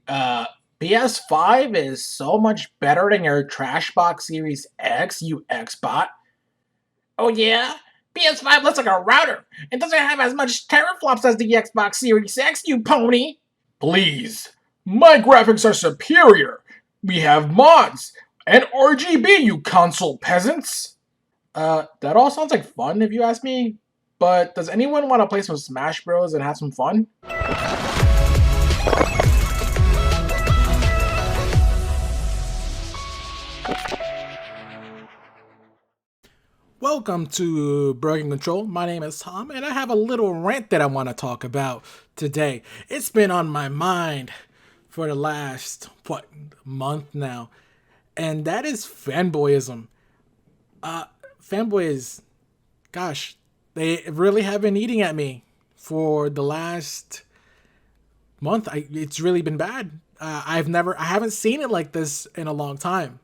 Uh, PS5 is so much better than your Trashbox Series X, you Xbot. Oh yeah? PS5 looks like a router. It doesn't have as much teraflops as the Xbox Series X, you pony. Please. My graphics are superior. We have mods and RGB, you console peasants. That all sounds like fun if you ask me. But does anyone want to play some Smash Bros. And have some fun? Welcome to Broken Control. My name is Tom, and I have a little rant that I want to talk about today. It's been on my mind for the last, month now, and that is fanboyism. Fanboys, gosh, they really have been eating at me for the last month. It's really been bad. I haven't seen it like this in a long time.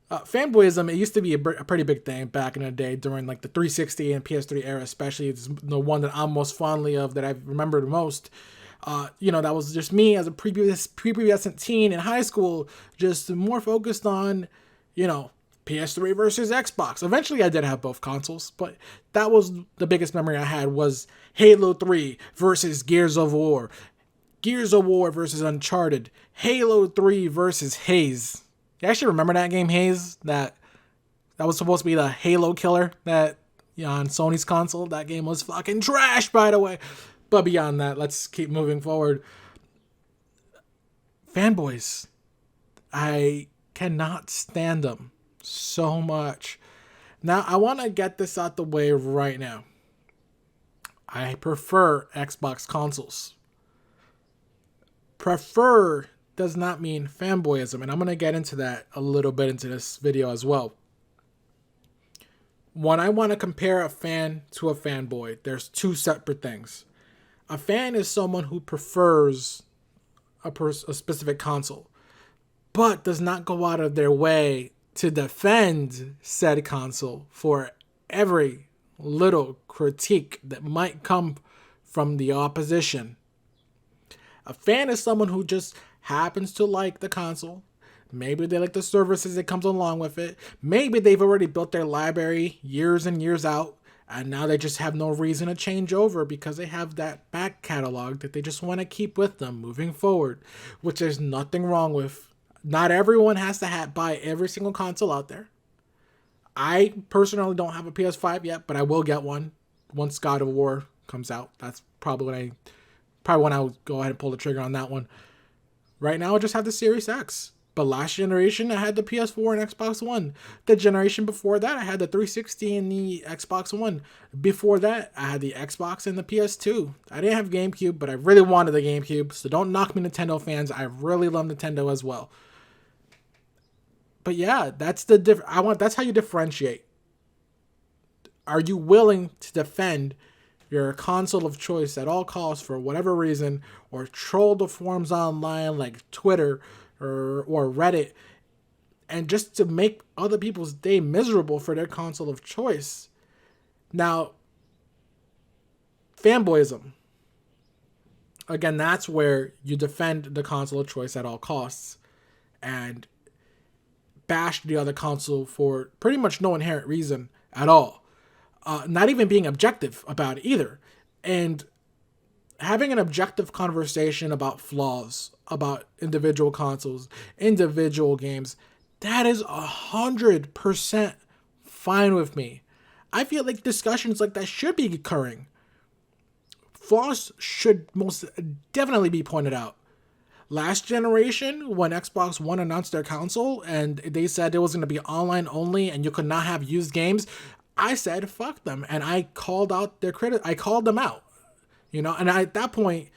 Fanboyism, it used to be a pretty big thing back in the day during like the 360 and PS3 era, especially. It's the one that I'm most fondly of, that I remember the most. That was just me as a prepubescent teen in high school, just more focused on, PS3 versus Xbox. Eventually, I did have both consoles, but that was the biggest memory I had, was Halo 3 versus Gears of War, Gears of War versus Uncharted, Halo 3 versus Haze. You actually remember that game, Haze? That was supposed to be the Halo killer that, on Sony's console. That game was fucking trash, by the way. But beyond that, let's keep moving forward. Fanboys. I cannot stand them so much. Now, I want to get this out the way right now. I prefer Xbox consoles. Prefer does not mean fanboyism, and I'm going to get into that a little bit into this video as well. When I want to compare a fan to a fanboy, there's two separate things. A fan is someone who prefers a specific console, but does not go out of their way to defend said console for every little critique that might come from the opposition. A fan is someone who just happens to like the console. Maybe they like the services that comes along with it. Maybe they've already built their library years and years out, and now they just have no reason to change over because they have that back catalog that they just want to keep with them moving forward, which there's nothing wrong with. Not everyone has to buy every single console out there. I personally don't have a PS5 yet, but I will get one once God of War comes out. That's probably when I would go ahead and pull the trigger on that one. Right now, I just have the Series X. But last generation, I had the PS4 and Xbox One. The generation before that, I had the 360 and the Xbox One. Before that, I had the Xbox and the PS2. I didn't have GameCube, but I really wanted the GameCube. So don't knock me, Nintendo fans. I really love Nintendo as well. But yeah, that's that's how you differentiate. Are you willing to defend your console of choice at all costs for whatever reason, or troll the forums online like Twitter or Reddit, and just to make other people's day miserable for their console of choice? Now, fanboyism. Again, that's where you defend the console of choice at all costs and bash the other console for pretty much no inherent reason at all. Not even being objective about it either. And having an objective conversation about flaws, about individual consoles, individual games, that is 100% fine with me. I feel like discussions like that should be occurring. Flaws should most definitely be pointed out. Last generation, when Xbox One announced their console and they said it was going to be online only and you could not have used games, I said fuck them, and I called out their I called them out, and at that point,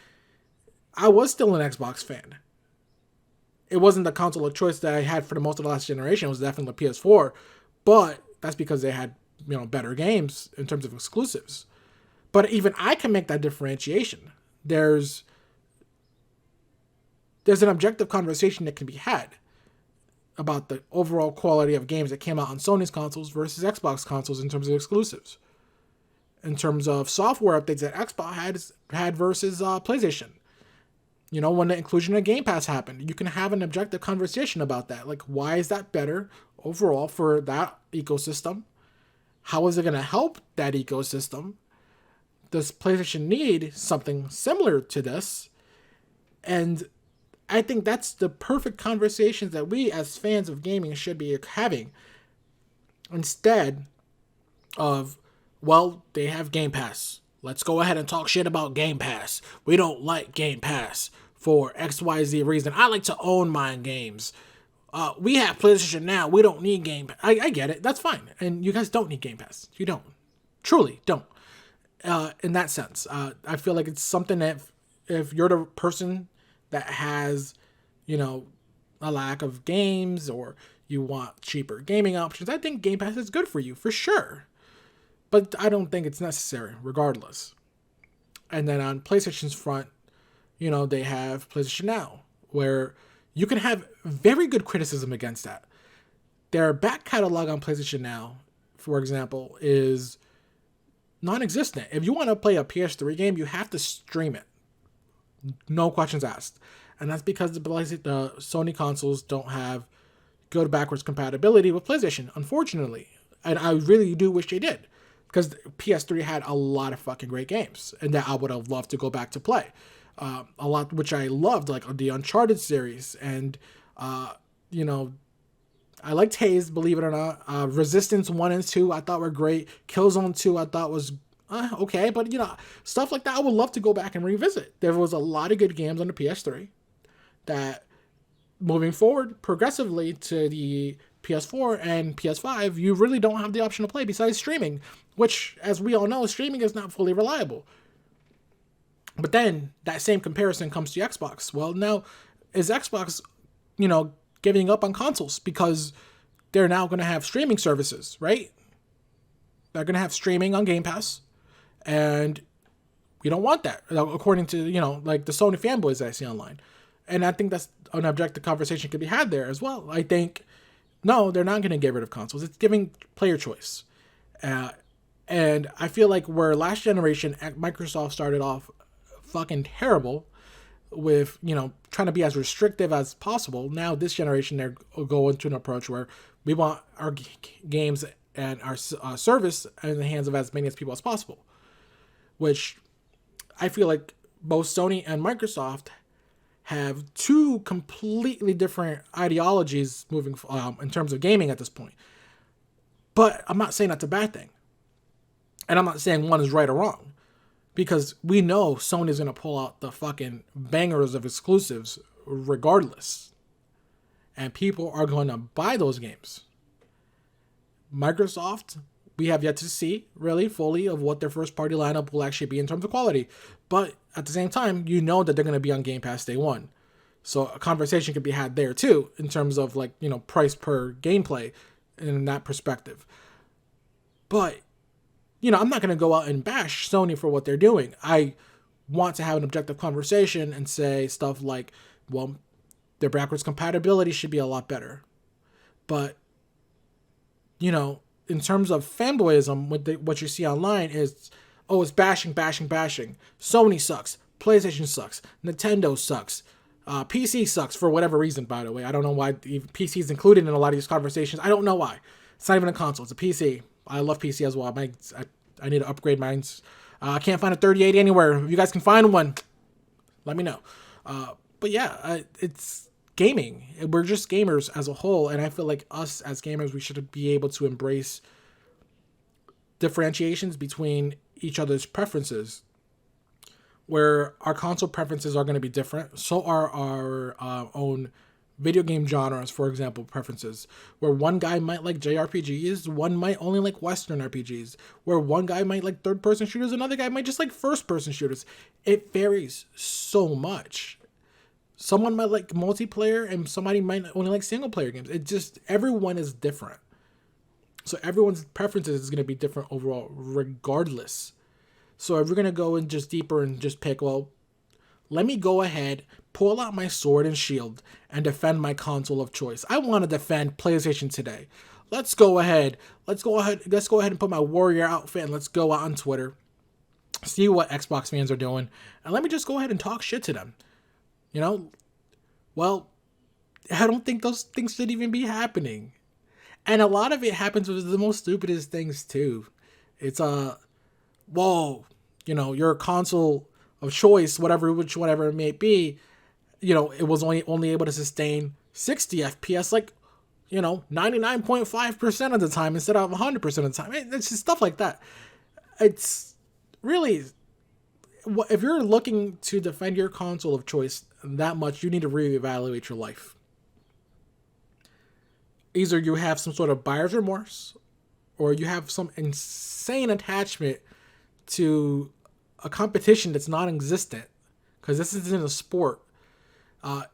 I was still an Xbox fan. It wasn't the console of choice that I had for the most of the last generation. It was definitely the PS4, but that's because they had better games in terms of exclusives. But even I can make that differentiation. There's an objective conversation that can be had about the overall quality of games that came out on Sony's consoles versus Xbox consoles in terms of exclusives. In terms of software updates that Xbox had versus PlayStation. When the inclusion of Game Pass happened, you can have an objective conversation about that. Like, why is that better overall for that ecosystem? How is it going to help that ecosystem? Does PlayStation need something similar to this? And I think that's the perfect conversations that we as fans of gaming should be having. Instead of, well, they have Game Pass. Let's go ahead and talk shit about Game Pass. We don't like Game Pass for XYZ reason. I like to own my games. We have PlayStation Now. We don't need Game Pass. I get it. That's fine. And you guys don't need Game Pass. You don't. Truly don't. In that sense. I feel like it's something that if you're the person that has, a lack of games or you want cheaper gaming options, I think Game Pass is good for you, for sure. But I don't think it's necessary, regardless. And then on PlayStation's front, they have PlayStation Now, where you can have very good criticism against that. Their back catalog on PlayStation Now, for example, is non-existent. If you want to play a PS3 game, you have to stream it. No questions asked. And that's because the Sony consoles don't have good backwards compatibility with PlayStation, unfortunately. And I really do wish they did. Because PS3 had a lot of fucking great games. And that I would have loved to go back to play. A lot which I loved, like the Uncharted series. And, I liked Haze, believe it or not. Resistance 1 and 2 I thought were great. Killzone 2 I thought was okay. But, stuff like that I would love to go back and revisit. There was a lot of good games on the PS3 that moving forward progressively to the PS4 and PS5, you really don't have the option to play besides streaming, which, as we all know, streaming is not fully reliable. But then that same comparison comes to Xbox. Well, now is Xbox, giving up on consoles because they're now going to have streaming services, right? They're going to have streaming on Game Pass, and we don't want that, according to, like the Sony fanboys that I see online. And I think that's an objective conversation could be had there as well. I think, no, they're not going to get rid of consoles. It's giving player choice. And I feel like where last generation, Microsoft started off fucking terrible with, trying to be as restrictive as possible. Now this generation, they're going to an approach where we want our games and our service in the hands of as many as people as possible. Which I feel like both Sony and Microsoft have two completely different ideologies moving in terms of gaming at this point. But I'm not saying that's a bad thing. And I'm not saying one is right or wrong. Because we know Sony's going to pull out the fucking bangers of exclusives regardless. And people are going to buy those games. Microsoft, we have yet to see really fully of what their first party lineup will actually be in terms of quality. But at the same time, that they're going to be on Game Pass day one. So a conversation could be had there too, in terms of price per gameplay in that perspective. But, I'm not going to go out and bash Sony for what they're doing. I want to have an objective conversation and say stuff like, well, their backwards compatibility should be a lot better. But, in terms of fanboyism, what you see online is, it's bashing. Sony sucks. PlayStation sucks. Nintendo sucks. PC sucks for whatever reason, by the way. I don't know why PC is included in a lot of these conversations. I don't know why. It's not even a console. It's a PC. I love PC as well. I need to upgrade mine. I can't find a 3080 anywhere. If you guys can find one, let me know. But yeah, it's gaming. We're just gamers as a whole, and I feel like us as gamers, we should be able to embrace differentiations between each other's preferences. Where our console preferences are going to be different, so are our own video game genres, for example, preferences. Where one guy might like JRPGs, one might only like Western RPGs. Where one guy might like third-person shooters, another guy might just like first-person shooters. It varies so much. Someone might like multiplayer, and somebody might only like single-player games. Everyone is different. So everyone's preferences is going to be different overall, regardless. So if we're going to go in just deeper and just pick, well, let me go ahead, pull out my sword and shield, and defend my console of choice. I want to defend PlayStation today. Let's go ahead and put my warrior outfit and let's go out on Twitter, see what Xbox fans are doing, and let me just go ahead and talk shit to them. You know, well, I don't think those things should even be happening. And a lot of it happens with the most stupidest things too. It's well, your console of choice, whatever it may be, it was only able to sustain 60 FPS, like 99.5% of the time instead of 100% of the time. It's just stuff like that. It's really, if you're looking to defend your console of choice that much, you need to reevaluate your life. Either you have some sort of buyer's remorse, or you have some insane attachment to a competition that's non-existent, because this isn't a sport.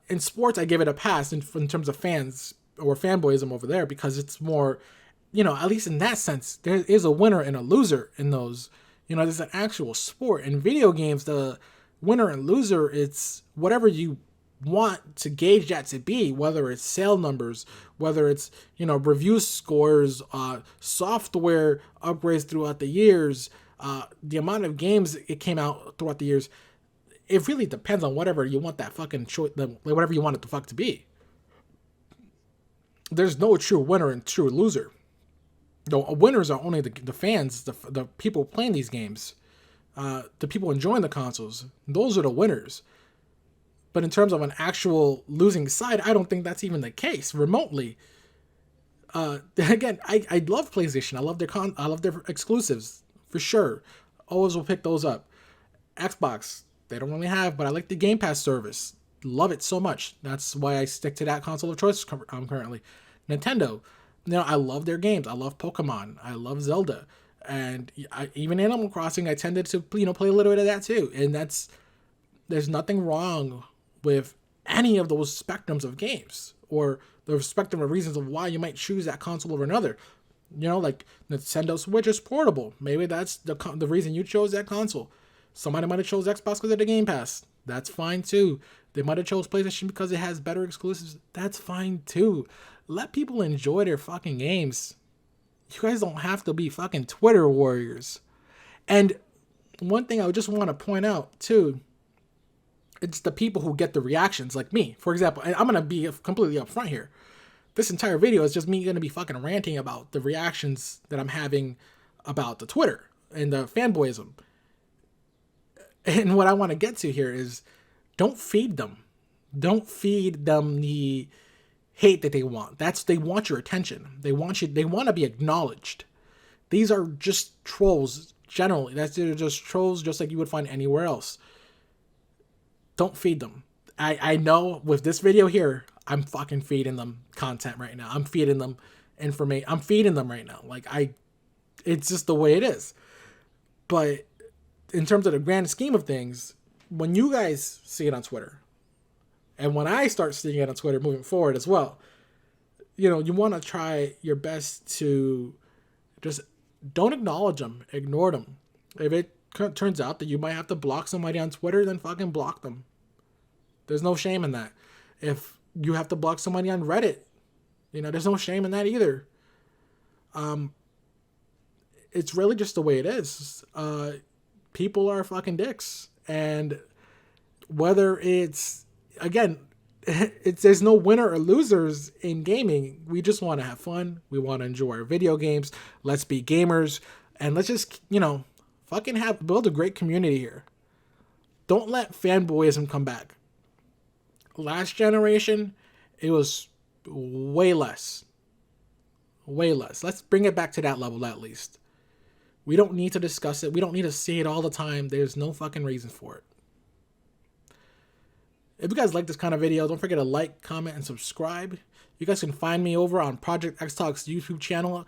In sports, I give it a pass in terms of fans or fanboyism over there, because it's more, at least in that sense, there is a winner and a loser in those. There's an actual sport. In video games, the winner and loser, it's whatever you want to gauge that to be, whether it's sale numbers, whether it's, review scores, software upgrades throughout the years, the amount of games it came out throughout the years. It really depends on whatever you want that fucking whatever you want it to fuck to be. There's no true winner and true loser. The winners are only the fans, the people playing these games, the people enjoying the consoles. Those are the winners. But in terms of an actual losing side, I don't think that's even the case remotely. Again, I love PlayStation. I love their exclusives for sure. Always will pick those up. Xbox, they don't really have, but I like the Game Pass service. Love it so much. That's why I stick to that console of choice currently. Nintendo, I love their games. I love Pokemon. I love Zelda. And even Animal Crossing, I tended to play a little bit of that too. And there's nothing wrong with any of those spectrums of games, or the spectrum of reasons of why you might choose that console over another. Like Nintendo Switch is portable. Maybe that's the reason you chose that console. Somebody might have chose Xbox because of the Game Pass. That's fine too. They might have chose PlayStation because it has better exclusives. That's fine too. Let people enjoy their fucking games. You guys don't have to be fucking Twitter warriors. And one thing I just want to point out too, it's the people who get the reactions, like me, for example. And I'm going to be completely upfront here. This entire video is just me going to be fucking ranting about the reactions that I'm having about the Twitter and the fanboyism. And what I want to get to here is, don't feed them. Don't feed them the hate that they want. They want your attention. They want to be acknowledged. These are just trolls generally. They're just trolls just like you would find anywhere else. Don't feed them. I know with this video here, I'm fucking feeding them content right now. I'm feeding them information. I'm feeding them right now. It's just the way it is. But in terms of the grand scheme of things, when you guys see it on Twitter, and when I start seeing it on Twitter moving forward as well, you want to try your best to just don't acknowledge them, ignore them. If it turns out that you might have to block somebody on Twitter, then fucking block them. There's no shame in that. If you have to block somebody on Reddit, there's no shame in that either. It's really just the way it is. People are fucking dicks. And whether it's, again, there's no winner or losers in gaming. We just want to have fun. We want to enjoy our video games. Let's be gamers. And let's just, fucking build a great community here. Don't let fanboyism come back. Last generation, it was way less. Way less. Let's bring it back to that level at least. We don't need to discuss it. We don't need to see it all the time. There's no fucking reason for it. If you guys like this kind of video, don't forget to like, comment, and subscribe. You guys can find me over on Project X Talk's YouTube channel.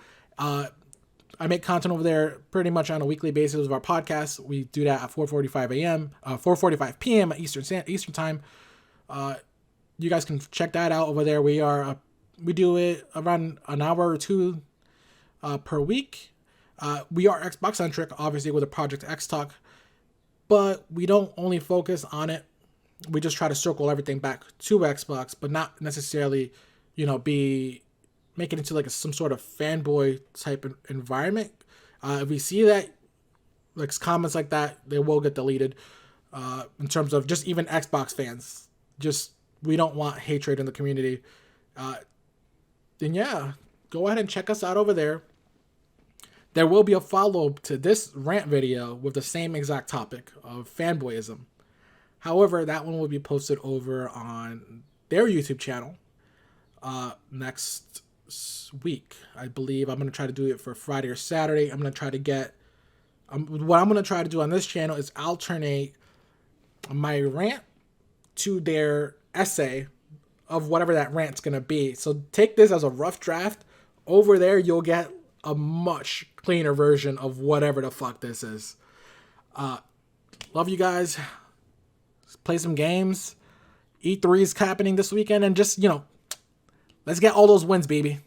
I make content over there pretty much on a weekly basis of our podcast. We do that at 4:45 p.m. Eastern time. You guys can check that out over there. We do it around an hour or two per week. We are Xbox centric, obviously, with a Project X Talk, but we don't only focus on it. We just try to circle everything back to Xbox, but not necessarily, make it into like some sort of fanboy type environment. If we see that, like comments like that, they will get deleted. In terms of just even Xbox fans, Just, we don't want hatred in the community. Then yeah, go ahead and check us out over there. There will be a follow-up to this rant video with the same exact topic of fanboyism. However, that one will be posted over on their YouTube channel next week. I believe I'm going to try to do it for Friday or Saturday. I'm going to try to get... what I'm going to try to do on this channel is alternate my rant to their essay of whatever that rant's going to be. So take this as a rough draft. Over there, you'll get a much cleaner version of whatever the fuck this is. Love you guys. Play some games. E3 is happening this weekend, and just, let's get all those wins, baby.